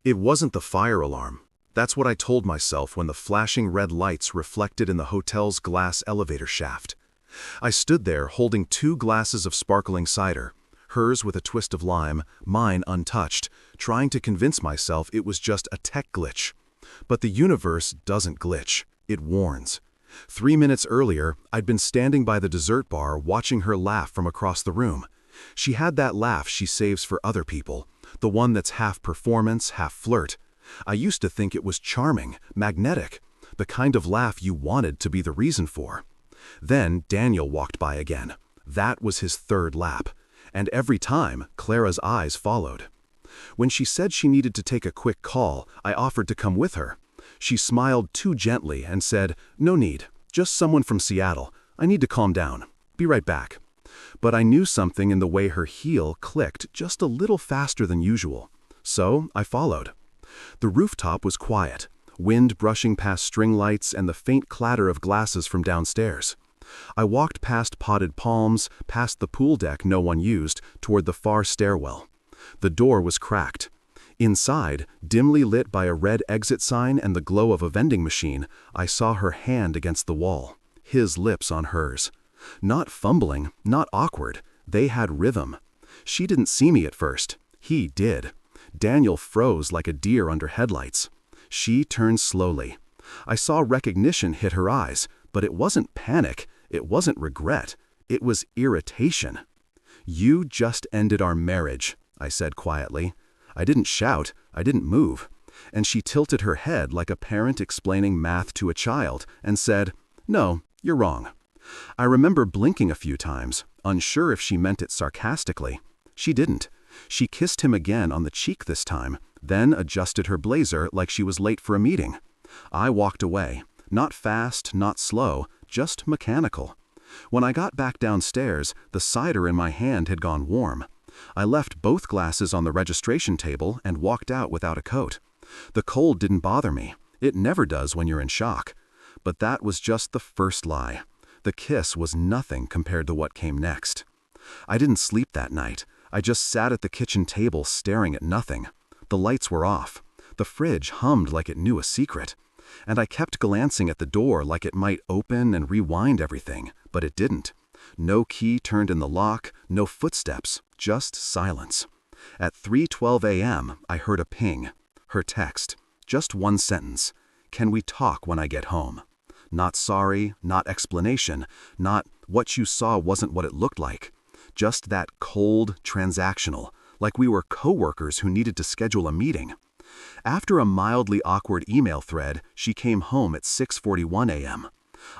It wasn't the fire alarm. That's what I told myself when the flashing red lights reflected in the hotel's glass elevator shaft. I stood there holding 2 glasses of sparkling cider, hers with a twist of lime, mine untouched, trying to convince myself it was just a tech glitch. But the universe doesn't glitch, it warns. 3 minutes earlier, I'd been standing by the dessert bar watching her laugh from across the room. She had that laugh she saves for other people, the one that's half performance, half flirt. I used to think it was charming, magnetic, the kind of laugh you wanted to be the reason for. Then Daniel walked by again. That was his 3rd lap. And every time, Clara's eyes followed. When she said she needed to take a quick call, I offered to come with her. She smiled too gently and said, "No need, just someone from Seattle. I need to calm down. Be right back." But I knew something in the way her heel clicked just a little faster than usual. So I followed. The rooftop was quiet, wind brushing past string lights and the faint clatter of glasses from downstairs. I walked past potted palms, past the pool deck no one used, toward the far stairwell. The door was cracked. Inside, dimly lit by a red exit sign and the glow of a vending machine, I saw her hand against the wall, his lips on hers. Not fumbling, not awkward, they had rhythm. She didn't see me at first. He did. Daniel froze like a deer under headlights. She turned slowly. I saw recognition hit her eyes, but it wasn't panic, it wasn't regret, it was irritation. "You just ended our marriage," I said quietly. I didn't shout, I didn't move. And she tilted her head like a parent explaining math to a child and said, "No, you're wrong." I remember blinking a few times, unsure if she meant it sarcastically. She didn't. She kissed him again on the cheek this time, then adjusted her blazer like she was late for a meeting. I walked away, not fast, not slow, just mechanical. When I got back downstairs, the cider in my hand had gone warm. I left both glasses on the registration table and walked out without a coat. The cold didn't bother me. It never does when you're in shock. But that was just the first lie. The kiss was nothing compared to what came next. I didn't sleep that night. I just sat at the kitchen table staring at nothing. The lights were off. The fridge hummed like it knew a secret. And I kept glancing at the door like it might open and rewind everything, but it didn't. No key turned in the lock, no footsteps, just silence. At 3:12 a.m., I heard a ping. Her text. Just one sentence. "Can we talk when I get home?" Not sorry, not explanation, not what you saw wasn't what it looked like. Just that cold, transactional, like we were coworkers who needed to schedule a meeting. After a mildly awkward email thread, she came home at 6:41 a.m.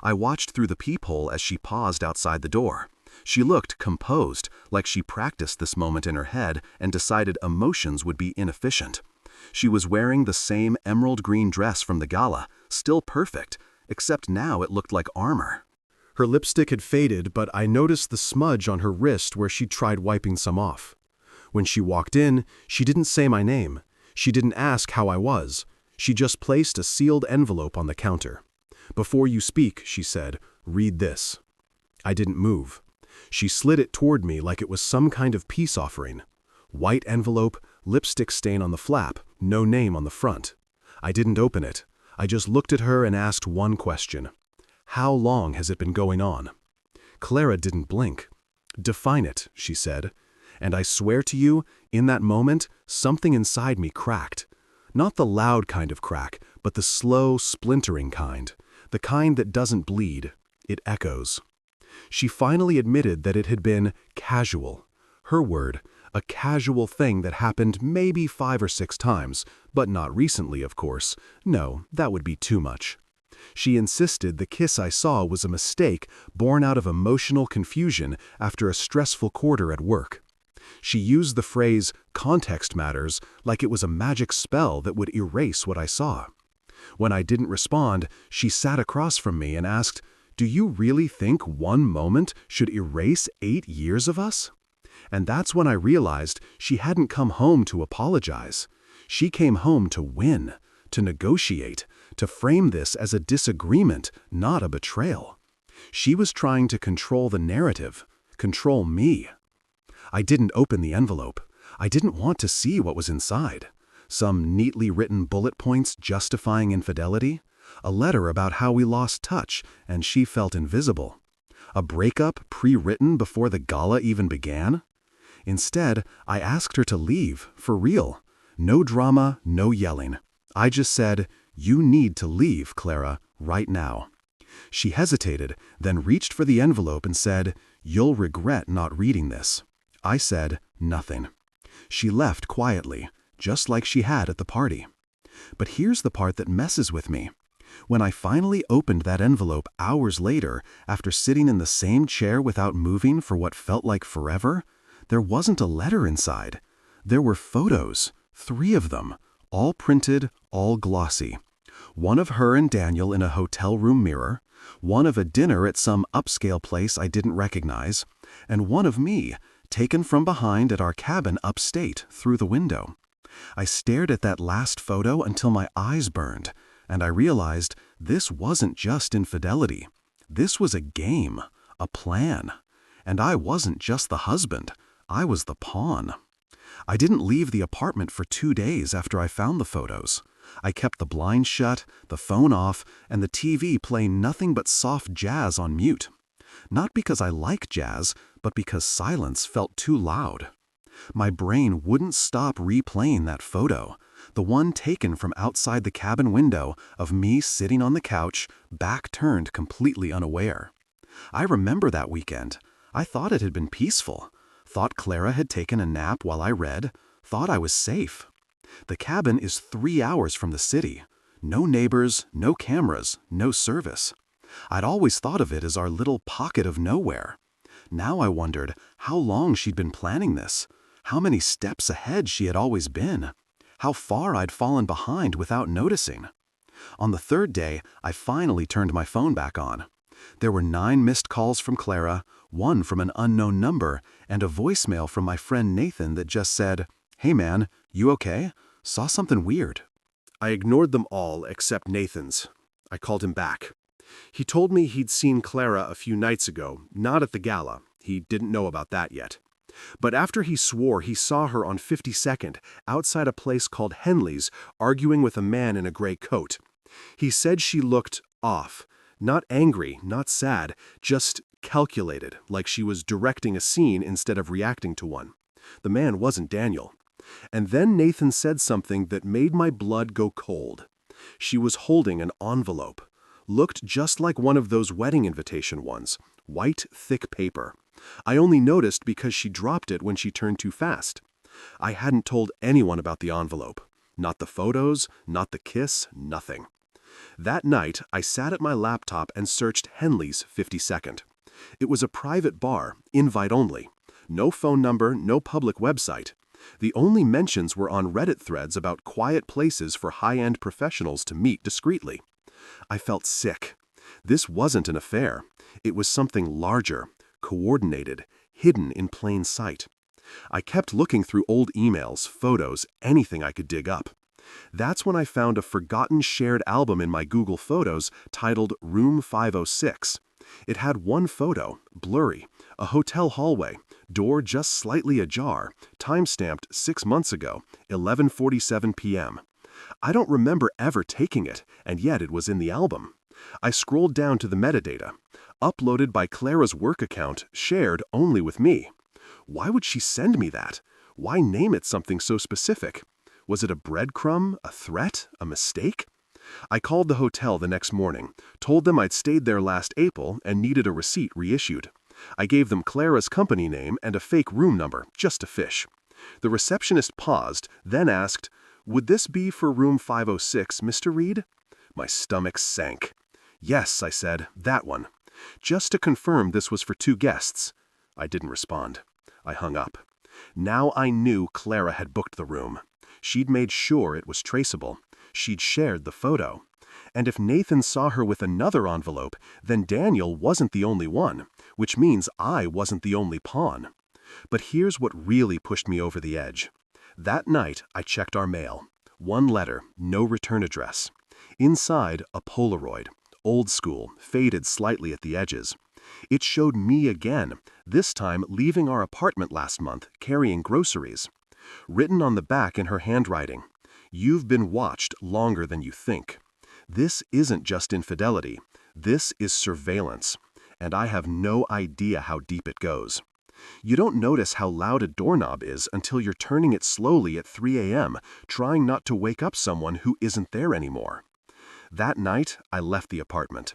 I watched through the peephole as she paused outside the door. She looked composed, like she practiced this moment in her head and decided emotions would be inefficient. She was wearing the same emerald green dress from the gala, still perfect, except now it looked like armor. Her lipstick had faded, but I noticed the smudge on her wrist where she'd tried wiping some off. When she walked in, she didn't say my name. She didn't ask how I was. She just placed a sealed envelope on the counter. "Before you speak," she said, "read this." I didn't move. She slid it toward me like it was some kind of peace offering. White envelope, lipstick stain on the flap, no name on the front. I didn't open it. I just looked at her and asked one question. "How long has it been going on?" Clara didn't blink. "Define it," she said. And I swear to you, in that moment, something inside me cracked. Not the loud kind of crack, but the slow, splintering kind. The kind that doesn't bleed. It echoes. She finally admitted that it had been casual. Her word, a casual thing that happened maybe 5 or 6 times, but not recently, of course. No, that would be too much. She insisted the kiss I saw was a mistake born out of emotional confusion after a stressful quarter at work. She used the phrase, "context matters," like it was a magic spell that would erase what I saw. When I didn't respond, she sat across from me and asked, "Do you really think one moment should erase 8 years of us?" And that's when I realized she hadn't come home to apologize. She came home to win, to negotiate, to frame this as a disagreement, not a betrayal. She was trying to control the narrative, control me. I didn't open the envelope. I didn't want to see what was inside. Some neatly written bullet points justifying infidelity? A letter about how we lost touch and she felt invisible? A breakup pre-written before the gala even began? Instead, I asked her to leave, for real. No drama, no yelling. I just said, "You need to leave, Clara, right now." She hesitated, then reached for the envelope and said, "You'll regret not reading this." I said, "Nothing." She left quietly, just like she had at the party. But here's the part that messes with me. When I finally opened that envelope hours later, after sitting in the same chair without moving for what felt like forever, there wasn't a letter inside. There were photos, 3 of them, all printed, all glossy. One of her and Daniel in a hotel room mirror, one of a dinner at some upscale place I didn't recognize, and one of me, taken from behind at our cabin upstate through the window. I stared at that last photo until my eyes burned, and I realized this wasn't just infidelity. This was a game, a plan. And I wasn't just the husband, I was the pawn. I didn't leave the apartment for 2 days after I found the photos. I kept the blinds shut, the phone off, and the TV playing nothing but soft jazz on mute. Not because I like jazz, but because silence felt too loud. My brain wouldn't stop replaying that photo, the one taken from outside the cabin window of me sitting on the couch, back turned completely unaware. I remember that weekend. I thought it had been peaceful, thought Clara had taken a nap while I read, thought I was safe. The cabin is 3 hours from the city. No neighbors, no cameras, no service. I'd always thought of it as our little pocket of nowhere. Now I wondered how long she'd been planning this, how many steps ahead she had always been, how far I'd fallen behind without noticing. On the 3rd day, I finally turned my phone back on. There were 9 missed calls from Clara, 1 from an unknown number, and a voicemail from my friend Nathan that just said, "Hey man, you okay? Saw something weird." I ignored them all except Nathan's. I called him back. He told me he'd seen Clara a few nights ago, not at the gala. He didn't know about that yet. But after he swore he saw her on 52nd, outside a place called Henley's, arguing with a man in a gray coat. He said she looked off. Not angry, not sad, just calculated, like she was directing a scene instead of reacting to one. The man wasn't Daniel. And then Nathan said something that made my blood go cold. She was holding an envelope. Looked just like one of those wedding invitation ones. White, thick paper. I only noticed because she dropped it when she turned too fast. I hadn't told anyone about the envelope. Not the photos, not the kiss, nothing. That night, I sat at my laptop and searched Henley's 52nd. It was a private bar, invite only. No phone number, no public website. The only mentions were on Reddit threads about quiet places for high-end professionals to meet discreetly. I felt sick. This wasn't an affair. It was something larger, coordinated, hidden in plain sight. I kept looking through old emails, photos, anything I could dig up. That's when I found a forgotten shared album in my Google Photos titled Room 506. It had one photo, blurry, a hotel hallway, door just slightly ajar, time-stamped 6 months ago, 11:47 p.m. I don't remember ever taking it, and yet it was in the album. I scrolled down to the metadata. Uploaded by Clara's work account, shared only with me. Why would she send me that? Why name it something so specific? Was it a breadcrumb, a threat, a mistake? I called the hotel the next morning, told them I'd stayed there last April and needed a receipt reissued. I gave them Clara's company name and a fake room number, just to fish. The receptionist paused, then asked, "Would this be for room 506, Mr. Reed?" My stomach sank. "Yes," I said, "that one." Just to confirm this was for 2 guests. I didn't respond. I hung up. Now I knew Clara had booked the room. She'd made sure it was traceable. She'd shared the photo. And if Nathan saw her with another envelope, then Daniel wasn't the only one, which means I wasn't the only pawn. But here's what really pushed me over the edge. That night, I checked our mail. 1 letter, no return address. Inside, a Polaroid. Old school, faded slightly at the edges. It showed me again, this time leaving our apartment last month, carrying groceries. Written on the back in her handwriting, You've been watched longer than you think. This isn't just infidelity. This is surveillance. And I have no idea how deep it goes. You don't notice how loud a doorknob is until you're turning it slowly at 3 a.m., trying not to wake up someone who isn't there anymore. That night, I left the apartment.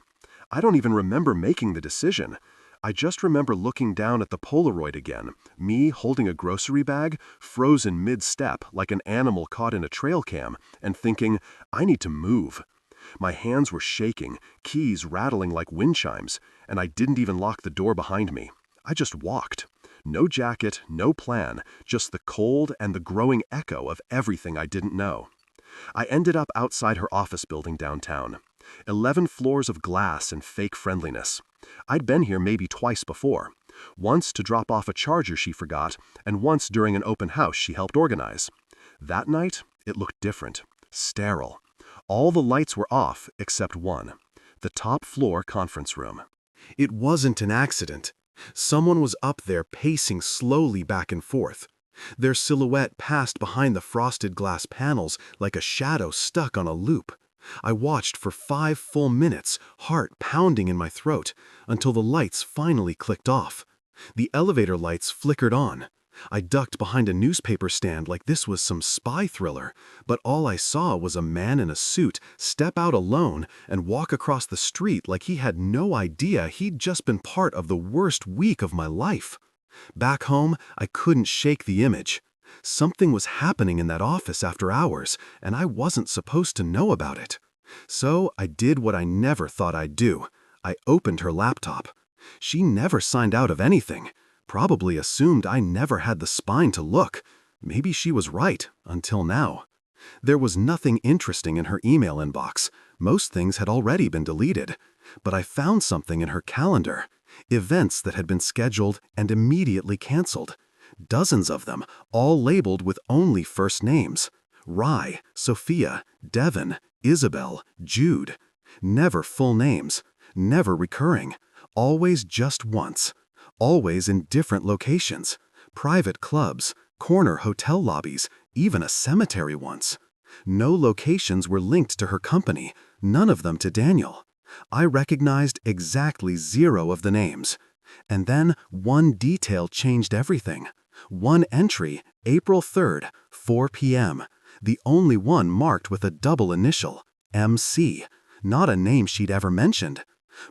I don't even remember making the decision. I just remember looking down at the Polaroid again, me holding a grocery bag, frozen mid-step like an animal caught in a trail cam, and thinking, I need to move. My hands were shaking, keys rattling like wind chimes, and I didn't even lock the door behind me. I just walked. No jacket, no plan, just the cold and the growing echo of everything I didn't know. I ended up outside her office building downtown. 11 floors of glass and fake friendliness. I'd been here maybe twice before. Once to drop off a charger she forgot, and once during an open house she helped organize. That night, it looked different. Sterile. All the lights were off except one. The top floor conference room. It wasn't an accident. Someone was up there pacing slowly back and forth. Their silhouette passed behind the frosted glass panels like a shadow stuck on a loop. I watched for 5 full minutes, heart pounding in my throat, until the lights finally clicked off. The elevator lights flickered on. I ducked behind a newspaper stand like this was some spy thriller, but all I saw was a man in a suit step out alone and walk across the street like he had no idea he'd just been part of the worst week of my life. Back home, I couldn't shake the image. Something was happening in that office after hours, and I wasn't supposed to know about it. So I did what I never thought I'd do. I opened her laptop. She never signed out of anything. Probably assumed I never had the spine to look. Maybe she was right, until now. There was nothing interesting in her email inbox. Most things had already been deleted. But I found something in her calendar. Events that had been scheduled and immediately canceled. Dozens of them, all labeled with only first names. Rye, Sophia, Devon, Isabel, Jude. Never full names. Never recurring. Always just once. Always in different locations. Private clubs, corner hotel lobbies, even a cemetery once. No locations were linked to her company, none of them to Daniel. I recognized exactly 0 of the names. And then one detail changed everything. One entry, April 3rd, 4 p.m. The only one marked with a double initial, MC. Not a name she'd ever mentioned.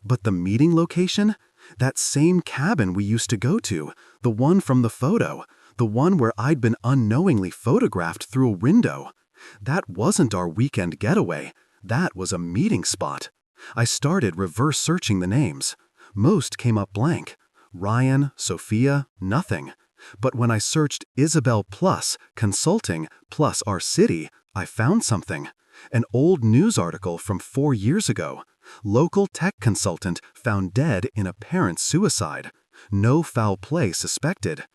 But the meeting location? That same cabin we used to go to, the one from the photo, the one where I'd been unknowingly photographed through a window. That wasn't our weekend getaway. That was a meeting spot. I started reverse searching the names. Most came up blank. Ryan, Sophia, nothing. But when I searched Isabel plus consulting plus our city, I found something. An old news article from 4 years ago. Local tech consultant found dead in apparent suicide. No foul play suspected.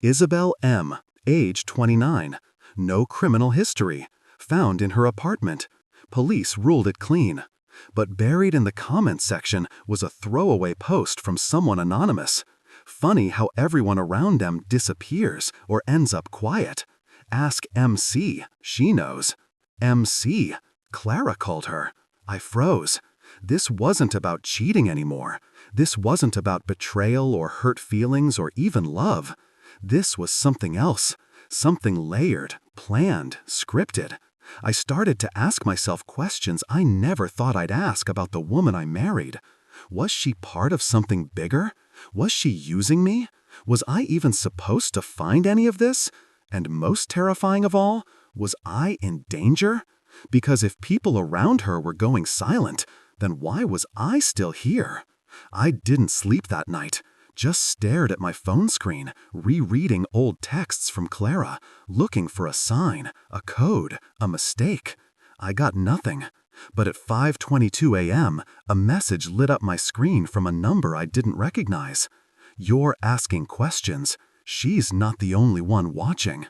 Isabel M., age 29. No criminal history. Found in her apartment. Police ruled it clean. But buried in the comments section was a throwaway post from someone anonymous. Funny how everyone around them disappears or ends up quiet. Ask MC, she knows. MC, Clara called her. I froze. This wasn't about cheating anymore. This wasn't about betrayal or hurt feelings or even love. This was something else. Something layered, planned, scripted. I started to ask myself questions I never thought I'd ask about the woman I married. Was she part of something bigger? Was she using me? Was I even supposed to find any of this? And most terrifying of all, was I in danger? Because if people around her were going silent, then why was I still here? I didn't sleep that night. Just stared at my phone screen, rereading old texts from Clara, looking for a sign, a code, a mistake. I got nothing. But at 5:22 a.m., a message lit up my screen from a number I didn't recognize. You're asking questions. She's not the only one watching.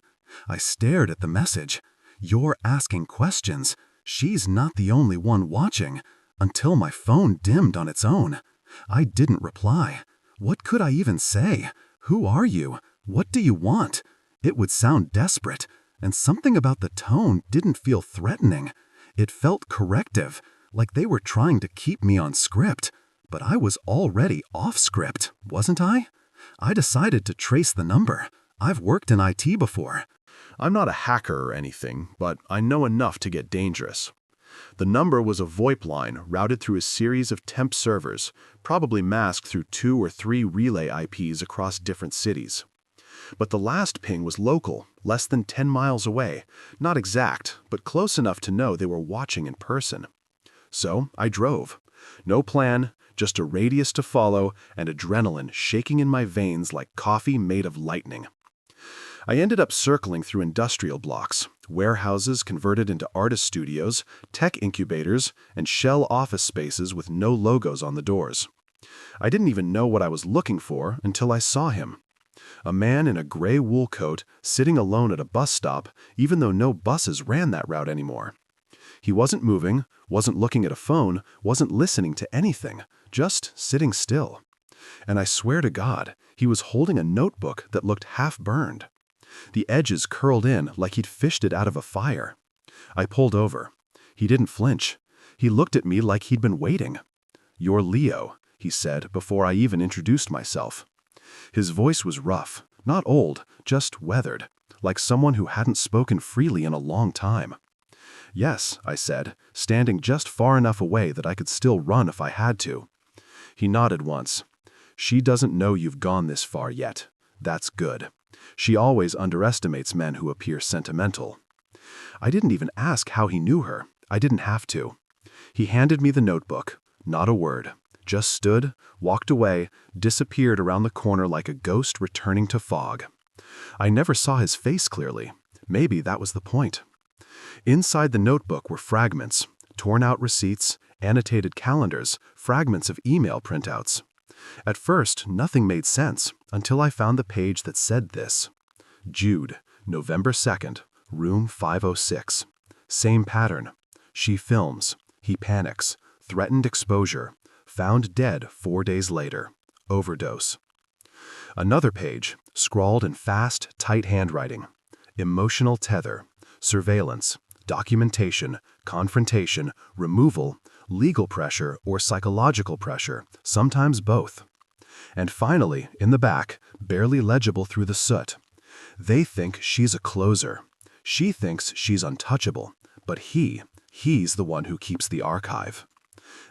I stared at the message. You're asking questions. She's not the only one watching. Until my phone dimmed on its own. I didn't reply. What could I even say? Who are you? What do you want? It would sound desperate. And something about the tone didn't feel threatening. It felt corrective, like they were trying to keep me on script. But I was already off script, wasn't I? I decided to trace the number. I've worked in IT before. I'm not a hacker or anything, but I know enough to get dangerous. The number was a VoIP line routed through a series of temp servers, probably masked through 2 or 3 relay IPs across different cities. But the last ping was local, less than 10 miles away, not exact, but close enough to know they were watching in person. So I drove. No plan, just a radius to follow and adrenaline shaking in my veins like coffee made of lightning. I ended up circling through industrial blocks, warehouses converted into artist studios, tech incubators, and shell office spaces with no logos on the doors. I didn't even know what I was looking for until I saw him. A man in a gray wool coat sitting alone at a bus stop, even though no buses ran that route anymore. He wasn't moving, wasn't looking at a phone, wasn't listening to anything, just sitting still. And I swear to God, he was holding a notebook that looked half burned. The edges curled in like he'd fished it out of a fire. I pulled over. He didn't flinch. He looked at me like he'd been waiting. "You're Leo," he said before I even introduced myself. His voice was rough, not old, just weathered, like someone who hadn't spoken freely in a long time. "Yes," I said, standing just far enough away that I could still run if I had to. He nodded once. "She doesn't know you've gone this far yet. That's good. She always underestimates men who appear sentimental." I didn't even ask how he knew her. I didn't have to. He handed me the notebook. Not a word. Just stood, walked away, disappeared around the corner like a ghost returning to fog. I never saw his face clearly. Maybe that was the point. Inside the notebook were fragments, torn-out receipts, annotated calendars, fragments of email printouts. At first, nothing made sense until I found the page that said this. Jude, November 2nd, room 506. Same pattern. She films. He panics. Threatened exposure. Found dead 4 days later. Overdose. Another page, scrawled in fast, tight handwriting. Emotional tether. Surveillance. Documentation. Confrontation. Removal. Legal pressure or psychological pressure, sometimes both. And finally, in the back, barely legible through the soot. They think she's a closer. She thinks she's untouchable, but he's the one who keeps the archive.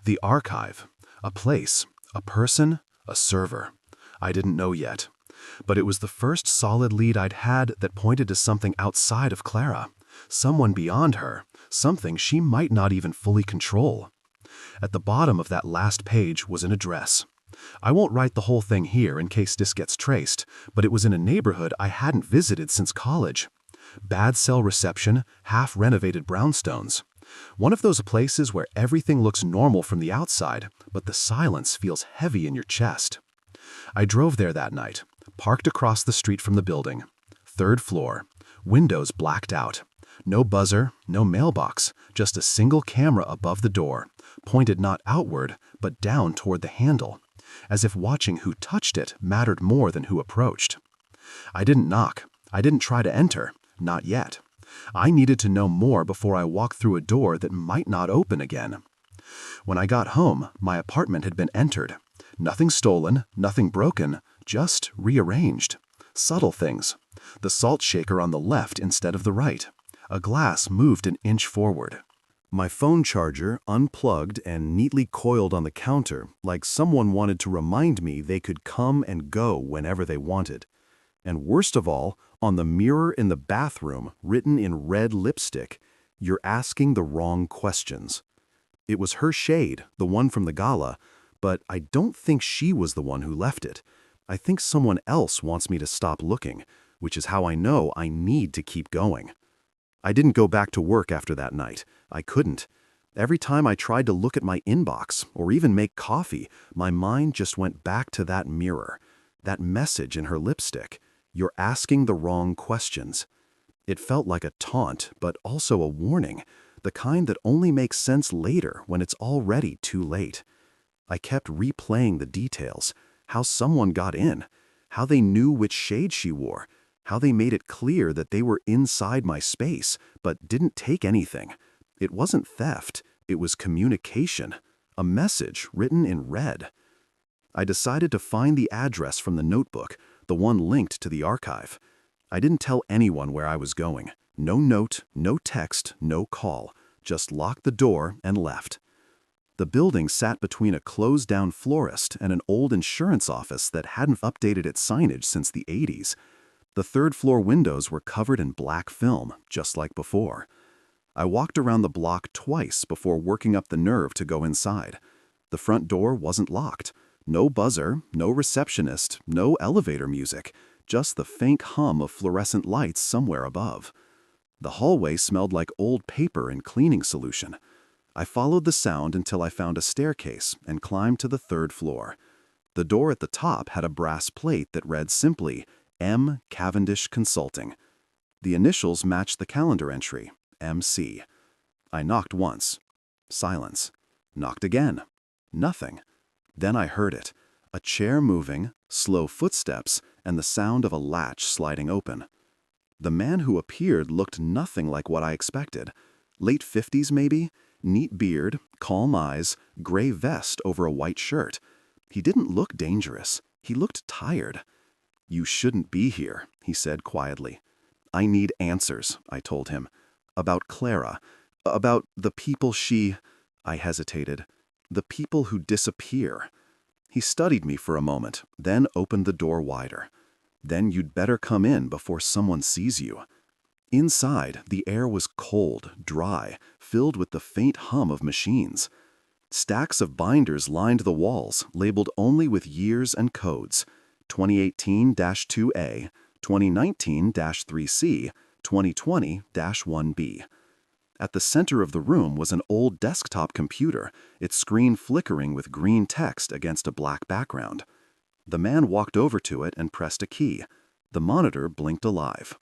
The archive. A place, a person, a server. I didn't know yet. But it was the first solid lead I'd had that pointed to something outside of Clara. Someone beyond her. Something she might not even fully control. At the bottom of that last page was an address. I won't write the whole thing here in case this gets traced, but it was in a neighborhood I hadn't visited since college. Bad cell reception, half-renovated brownstones. One of those places where everything looks normal from the outside, but the silence feels heavy in your chest. I drove there that night, parked across the street from the building. 3rd floor. Windows blacked out. No buzzer, no mailbox, just a single camera above the door, pointed not outward, but down toward the handle, as if watching who touched it mattered more than who approached. I didn't knock. I didn't try to enter. Not yet. I needed to know more before I walked through a door that might not open again. When I got home, my apartment had been entered. Nothing stolen, nothing broken, just rearranged. Subtle things. The salt shaker on the left instead of the right. A glass moved an inch forward. My phone charger unplugged and neatly coiled on the counter, like someone wanted to remind me they could come and go whenever they wanted. And worst of all, on the mirror in the bathroom, written in red lipstick, "You're asking the wrong questions." It was her shade, the one from the gala, but I don't think she was the one who left it. I think someone else wants me to stop looking, which is how I know I need to keep going. I didn't go back to work after that night. I couldn't. Every time I tried to look at my inbox or even make coffee, my mind just went back to that mirror, that message in her lipstick. "You're asking the wrong questions." It felt like a taunt, but also a warning, the kind that only makes sense later when it's already too late. I kept replaying the details, how someone got in, how they knew which shade she wore, how they made it clear that they were inside my space, but didn't take anything. It wasn't theft, it was communication, a message written in red. I decided to find the address from the notebook, the one linked to the archive. I didn't tell anyone where I was going. No note, no text, no call. Just locked the door and left. The building sat between a closed-down florist and an old insurance office that hadn't updated its signage since the 80s. The third-floor windows were covered in black film, just like before. I walked around the block twice before working up the nerve to go inside. The front door wasn't locked. No buzzer, no receptionist, no elevator music, just the faint hum of fluorescent lights somewhere above. The hallway smelled like old paper and cleaning solution. I followed the sound until I found a staircase and climbed to the third floor. The door at the top had a brass plate that read simply, M. Cavendish Consulting. The initials matched the calendar entry, MC. I knocked once. Silence. Knocked again. Nothing. Then I heard it. A chair moving, slow footsteps, and the sound of a latch sliding open. The man who appeared looked nothing like what I expected. Late 50s maybe? Neat beard, calm eyes, gray vest over a white shirt. He didn't look dangerous. He looked tired. "You shouldn't be here," he said quietly. "I need answers," I told him. "About Clara. About the people she—" I hesitated. "The people who disappear." He studied me for a moment, then opened the door wider. "Then you'd better come in before someone sees you." Inside, the air was cold, dry, filled with the faint hum of machines. Stacks of binders lined the walls, labeled only with years and codes. 2018-2A, 2019-3C, 2020-1B. At the center of the room was an old desktop computer, its screen flickering with green text against a black background. The man walked over to it and pressed a key. The monitor blinked alive.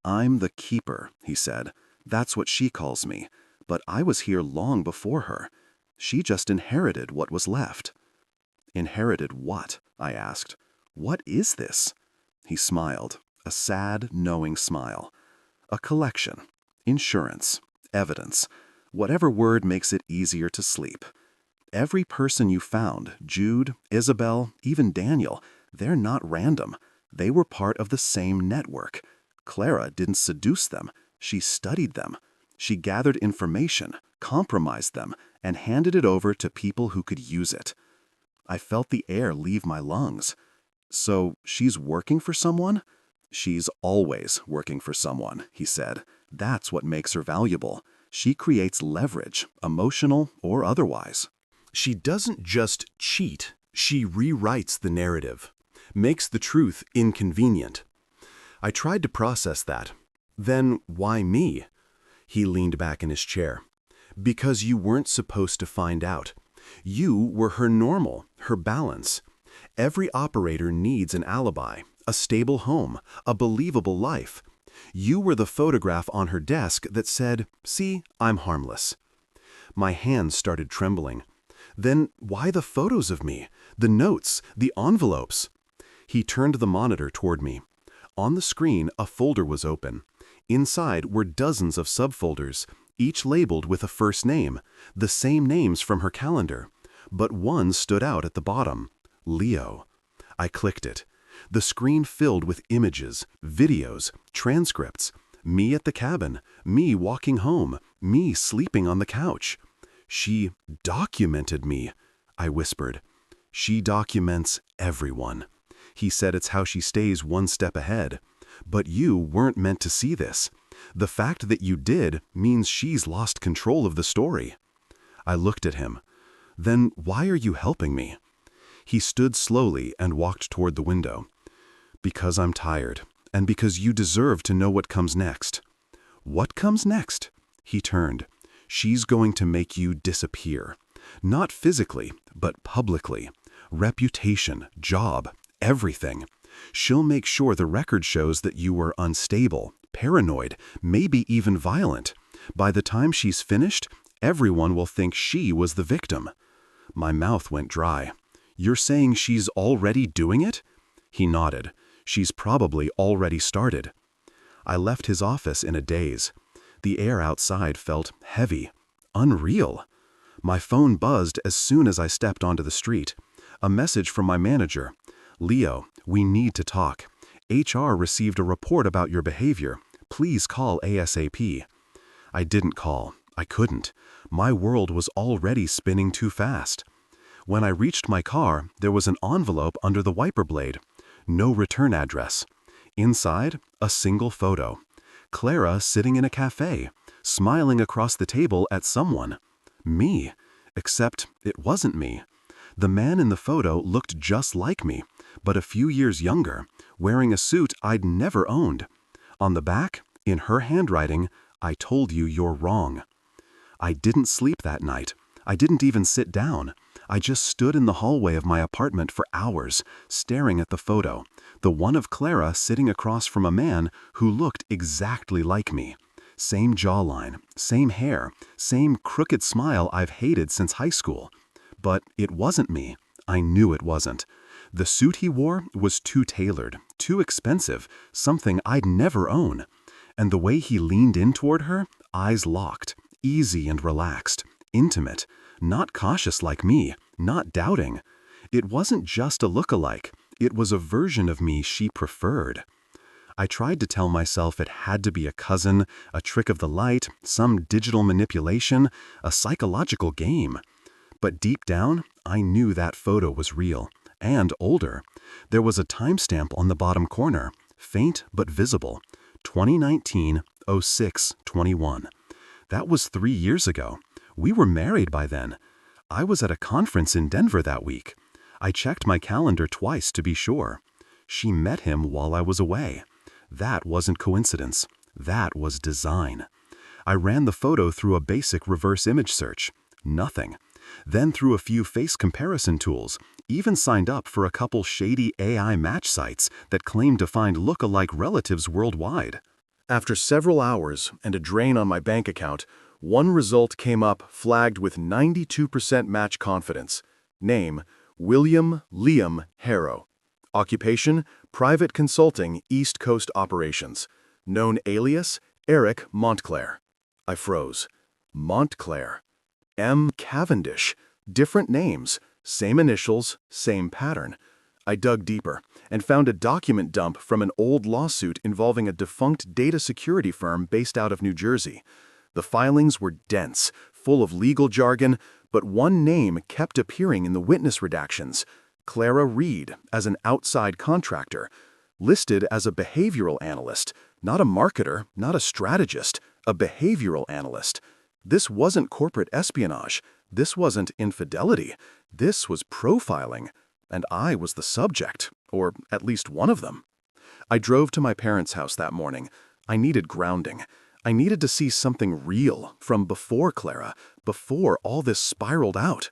"I'm the keeper," he said. "That's what she calls me. But I was here long before her. She just inherited what was left." "Inherited what?" I asked. "What is this?" He smiled, a sad, knowing smile. "A collection. Insurance. Evidence. Whatever word makes it easier to sleep. Every person you found, Jude, Isabel, even Daniel, they're not random. They were part of the same network. Clara didn't seduce them. She studied them. She gathered information, compromised them, and handed it over to people who could use it." I felt the air leave my lungs. "So she's working for someone?" "She's always working for someone," he said. "That's what makes her valuable. She creates leverage, emotional or otherwise." She doesn't just cheat, she rewrites the narrative, makes the truth inconvenient. I tried to process that. Then why me? He leaned back in his chair. "Because you weren't supposed to find out. You were her normal, her balance. Every operator needs an alibi, a stable home, a believable life. You were the photograph on her desk that said, 'See, I'm harmless.'" My hands started trembling. "Then why the photos of me? The notes, the envelopes?" He turned the monitor toward me. On the screen, a folder was open. Inside were dozens of subfolders, each labeled with a first name, the same names from her calendar. But one stood out at the bottom. Leo. I clicked it. The screen filled with images, videos, transcripts. Me at the cabin, me walking home, me sleeping on the couch. "She documented me," I whispered. "She documents everyone." He said it's how she stays one step ahead. "But you weren't meant to see this. The fact that you did means she's lost control of the story." I looked at him. "Then why are you helping me?" He stood slowly and walked toward the window. "Because I'm tired, and because you deserve to know what comes next." "What comes next?" He turned. "She's going to make you disappear. Not physically, but publicly. Reputation, job, everything. She'll make sure the record shows that you were unstable, paranoid, maybe even violent. By the time she's finished, everyone will think she was the victim." My mouth went dry. "You're saying she's already doing it?" He nodded. She's probably already started. I left his office in a daze. The air outside felt heavy, unreal. My phone buzzed as soon as I stepped onto the street. A message from my manager. "Leo, we need to talk. HR received a report about your behavior. Please call ASAP." I didn't call. I couldn't. My world was already spinning too fast. When I reached my car, there was an envelope under the wiper blade. No return address. Inside, a single photo. Clara sitting in a cafe, smiling across the table at someone. Me. Except it wasn't me. The man in the photo looked just like me, but a few years younger, wearing a suit I'd never owned. On the back, in her handwriting, "I told you you're wrong." I didn't sleep that night. I didn't even sit down. I just stood in the hallway of my apartment for hours, staring at the photo, the one of Clara sitting across from a man who looked exactly like me. Same jawline, same hair, same crooked smile I've hated since high school. But it wasn't me. I knew it wasn't. The suit he wore was too tailored, too expensive, something I'd never own. And the way he leaned in toward her, eyes locked, easy and relaxed, intimate, not cautious like me, not doubting. It wasn't just a look-alike. It was a version of me she preferred. I tried to tell myself it had to be a cousin, a trick of the light, some digital manipulation, a psychological game. But deep down, I knew that photo was real, and older. There was a timestamp on the bottom corner, faint but visible, 2019-06-21. That was 3 years ago. We were married by then. I was at a conference in Denver that week. I checked my calendar twice to be sure. She met him while I was away. That wasn't coincidence. That was design. I ran the photo through a basic reverse image search. Nothing. Then through a few face comparison tools, even signed up for a couple shady AI match sites that claimed to find look-alike relatives worldwide. After several hours and a drain on my bank account, one result came up flagged with 92% match confidence. Name, William Liam Harrow. Occupation, private consulting, East Coast operations. Known alias, Eric Montclair. I froze. Montclair. M. Cavendish. Different names, same initials, same pattern. I dug deeper and found a document dump from an old lawsuit involving a defunct data security firm based out of New Jersey. The filings were dense, full of legal jargon, but one name kept appearing in the witness redactions: Clara Reed as an outside contractor, listed as a behavioral analyst, not a marketer, not a strategist, a behavioral analyst. This wasn't corporate espionage. This wasn't infidelity. This was profiling. And I was the subject, or at least one of them. I drove to my parents' house that morning. I needed grounding. I needed to see something real from before Clara, before all this spiraled out.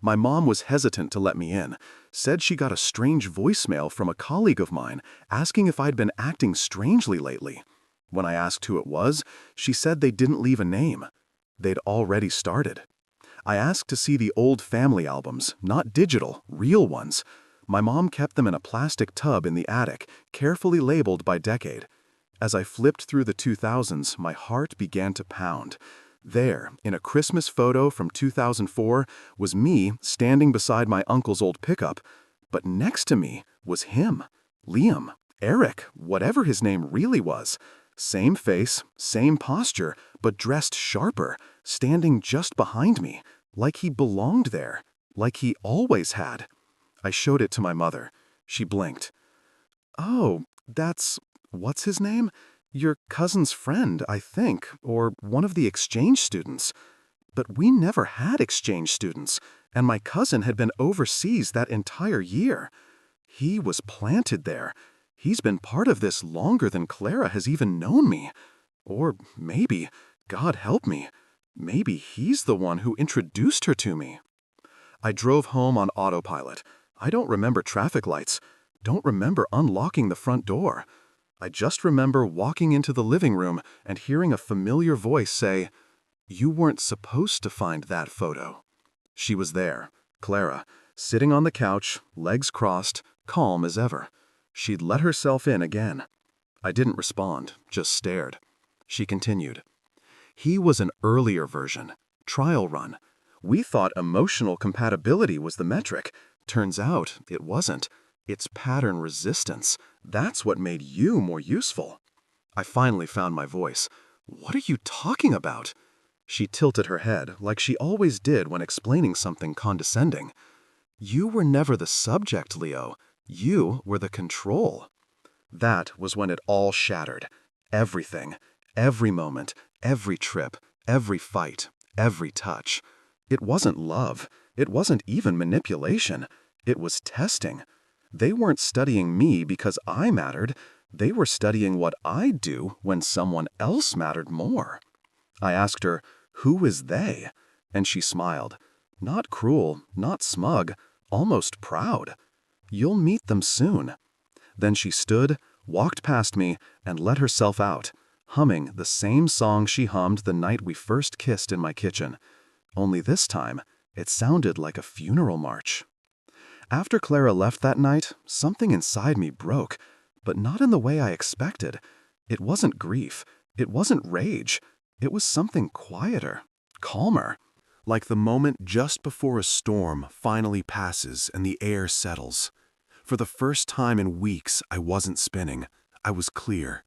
My mom was hesitant to let me in, said she got a strange voicemail from a colleague of mine asking if I'd been acting strangely lately. When I asked who it was, she said they didn't leave a name. They'd already started. I asked to see the old family albums, not digital, real ones. My mom kept them in a plastic tub in the attic, carefully labeled by decade. As I flipped through the 2000s, my heart began to pound. There, in a Christmas photo from 2004, was me standing beside my uncle's old pickup. But next to me was him, Liam, Eric, whatever his name really was. Same face, same posture, but dressed sharper, standing just behind me, like he belonged there, like he always had. I showed it to my mother. She blinked. "Oh, what's his name? Your cousin's friend, I think, or one of the exchange students." But we never had exchange students, and my cousin had been overseas that entire year. He was planted there. He's been part of this longer than Clara has even known me. Or maybe, God help me, maybe he's the one who introduced her to me. I drove home on autopilot. I don't remember traffic lights. Don't remember unlocking the front door. I just remember walking into the living room and hearing a familiar voice say, "You weren't supposed to find that photo." She was there, Clara, sitting on the couch, legs crossed, calm as ever. She'd let herself in again. I didn't respond, just stared. She continued. He was an earlier version, trial run. We thought emotional compatibility was the metric. Turns out it wasn't. It's pattern resistance. That's what made you more useful. I finally found my voice. What are you talking about? She tilted her head, like she always did when explaining something condescending. You were never the subject, Leo. You were the control. That was when it all shattered. Everything. Every moment. Every trip. Every fight. Every touch. It wasn't love. It wasn't even manipulation. It was testing. They weren't studying me because I mattered. They were studying what I'd do when someone else mattered more. I asked her, "Who is they?" And she smiled. Not cruel, not smug, almost proud. "You'll meet them soon." Then she stood, walked past me, and let herself out, humming the same song she hummed the night we first kissed in my kitchen. Only this time, it sounded like a funeral march. After Clara left that night, something inside me broke, but not in the way I expected. It wasn't grief. It wasn't rage. It was something quieter, calmer. Like the moment just before a storm finally passes and the air settles. For the first time in weeks, I wasn't spinning. I was clear.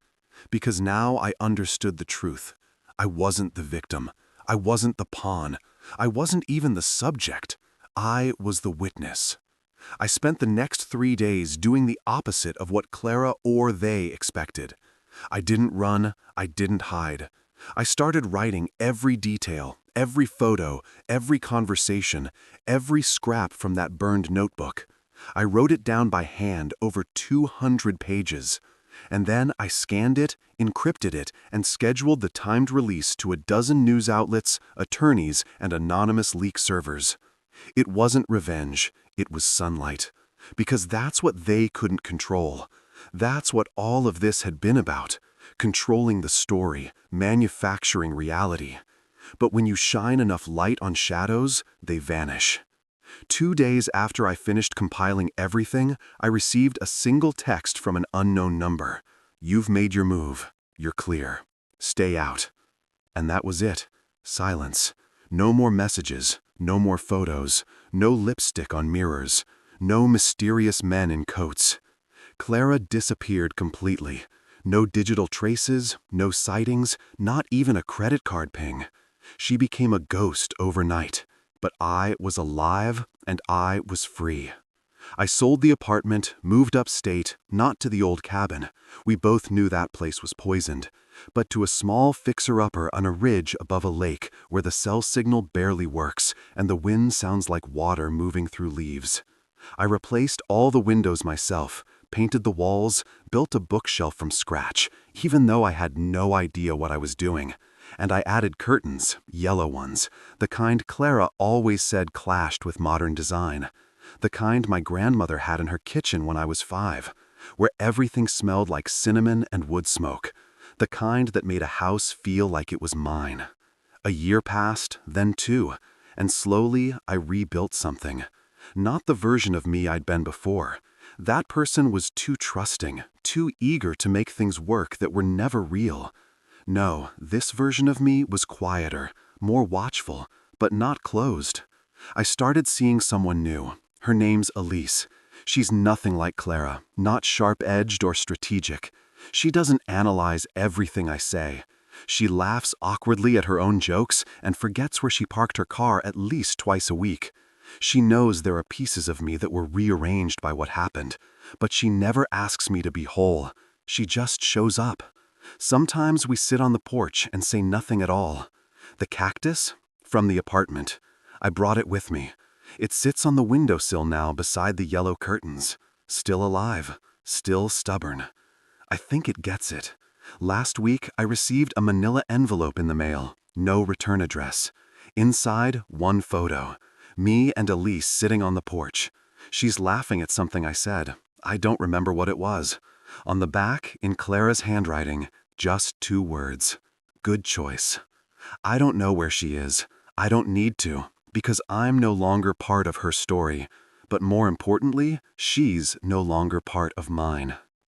Because now I understood the truth. I wasn't the victim. I wasn't the pawn. I wasn't even the subject. I was the witness. I spent the next 3 days doing the opposite of what Clara or they expected. I didn't run. I didn't hide. I started writing every detail, every photo, every conversation, every scrap from that burned notebook. I wrote it down by hand over 200 pages. And then I scanned it, encrypted it, and scheduled the timed release to a dozen news outlets, attorneys, and anonymous leak servers. It wasn't revenge, it was sunlight. Because that's what they couldn't control. That's what all of this had been about. Controlling the story, manufacturing reality. But when you shine enough light on shadows, they vanish. 2 days after I finished compiling everything, I received a single text from an unknown number. "You've made your move. You're clear. Stay out." And that was it. Silence. No more messages. No more photos. No lipstick on mirrors. No mysterious men in coats. Clara disappeared completely. No digital traces, no sightings, not even a credit card ping. She became a ghost overnight. But I was alive and I was free. I sold the apartment, moved upstate, not to the old cabin. We both knew that place was poisoned. But to a small fixer-upper on a ridge above a lake where the cell signal barely works and the wind sounds like water moving through leaves. I replaced all the windows myself, painted the walls, built a bookshelf from scratch, even though I had no idea what I was doing. And I added curtains, yellow ones, the kind Clara always said clashed with modern design. The kind my grandmother had in her kitchen when I was 5, where everything smelled like cinnamon and wood smoke. The kind that made a house feel like it was mine. A year passed, then 2, and slowly I rebuilt something. Not the version of me I'd been before. That person was too trusting, too eager to make things work that were never real. No, this version of me was quieter, more watchful, but not closed. I started seeing someone new. Her name's Elise. She's nothing like Clara, not sharp-edged or strategic. She doesn't analyze everything I say. She laughs awkwardly at her own jokes and forgets where she parked her car at least twice a week. She knows there are pieces of me that were rearranged by what happened, but she never asks me to be whole. She just shows up. Sometimes we sit on the porch and say nothing at all. The cactus? From the apartment. I brought it with me. It sits on the windowsill now beside the yellow curtains. Still alive. Still stubborn. I think it gets it. Last week, I received a manila envelope in the mail. No return address. Inside, one photo. Me and Elise sitting on the porch. She's laughing at something I said. I don't remember what it was. On the back, in Clara's handwriting, just 2 words. Good choice. I don't know where she is. I don't need to, because I'm no longer part of her story. But more importantly, she's no longer part of mine.